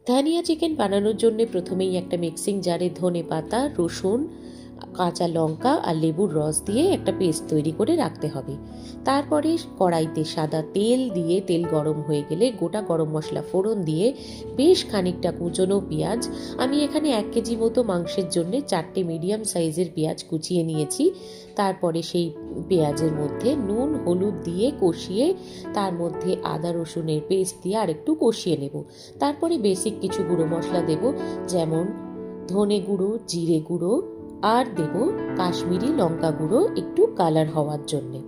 ধনিয়া চিকেন বানানোর জন্য প্রথমেই একটা মিক্সিং জারে ধনেপাতা, রসুন, কাঁচা লঙ্কা আর লেবুর রস দিয়ে একটা পেস্ট তৈরি করে রাখতে হবে। তারপরে কড়াইতে সাদা তেল দিয়ে তেল গরম হয়ে গেলে গোটা গরম মশলা ফোড়ন দিয়ে বেশ খানিকটা কুচনো পেঁয়াজ, আমি এখানে 1 কেজি মতো মাংসের জন্য 4টে মিডিয়াম সাইজের পেঁয়াজ কুচিয়ে নিয়েছি। তারপরে সেই পেঁয়াজের মধ্যে নুন হলুদ দিয়ে কষিয়ে তার মধ্যে আদা রসুনের পেস্ট দিয়ে আর একটু কষিয়ে নেব। তারপরে বেসিক কিছু গুঁড়ো মশলা দেব, যেমন ধনে গুঁড়ো, জিরে গুঁড়ো, আর দেব কাশ্মীরি লঙ্কা গুঁড়ো একটু কালার হওয়ার জন্যে।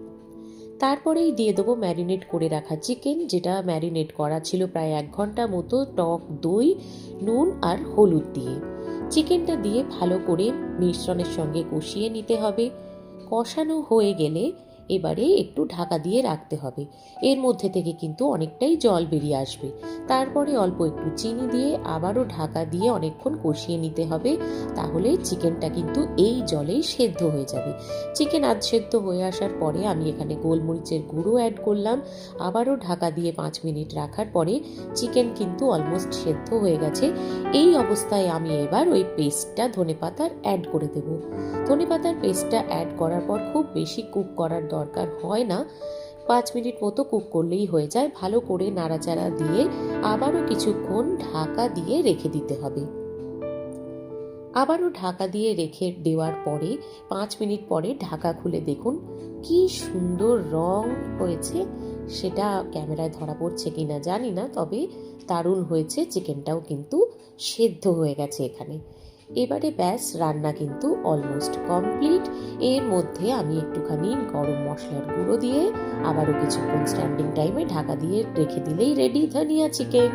তারপরেই দিয়ে দেবো ম্যারিনেট করে রাখা চিকেন, যেটা ম্যারিনেট করা ছিল প্রায় 1 ঘন্টা মতো টক দই, নুন আর হলুদ দিয়ে। চিকেনটা দিয়ে ভালো করে মিশ্রণের সঙ্গে কষিয়ে নিতে হবে। কষানো হয়ে গেলে এবারে একটু ঢাকা দিয়ে রাখতে হবে। এর মধ্যে থেকে কিন্তু অনেকটাই জল বেরিয়ে আসবে। তারপরে অল্প একটু চিনি দিয়ে আবারও ঢাকা দিয়ে অনেকক্ষণ কষিয়ে নিতে হবে। তাহলে চিকেনটা কিন্তু এই জলেই সেদ্ধ হয়ে যাবে। চিকেন আধ সেদ্ধ হয়ে আসার পরে আমি এখানে গোলমরিচের গুঁড়ো অ্যাড করলাম। আবারও ঢাকা দিয়ে 5 মিনিট রাখার পরে চিকেন কিন্তু অলমোস্ট সেদ্ধ হয়ে গেছে। এই অবস্থায় আমি এবার ওই পেস্টটা ধনেপাতার অ্যাড করে দেব। ধনেপাতার পেস্টটা অ্যাড করার পর খুব বেশি কুক করার দরকার হয় না, 5 মিনিট মতো কুক করলেই হয়ে যায়। ভালো করে নাড়াচাড়া দিয়ে আবারও কিছুক্ষণ ঢাকা দিয়ে রেখে দিতে হবে। আবারও ঢাকা দিয়ে রেখে দেওয়ার পরে 5 মিনিট পরে ঢাকা খুলে দেখুন কি সুন্দর রং হয়েছে। সেটা ক্যামেরায় ধরা পড়ছে কিনা জানি না, তবে দারুণ হয়েছে। চিকেনটাও কিন্তু সেদ্ধ হয়ে গেছে এখানে। এবারে ব্যাস, রান্না কিন্তু অলমোস্ট কমপ্লিট। এর মধ্যে আমি একটুখানি গরম মশলার গুঁড়ো দিয়ে আবারও কিছুক্ষণ স্ট্যান্ডিং টাইমে ঢাকা দিয়ে রেখে দিলেই রেডি ধনিয়া চিকেন।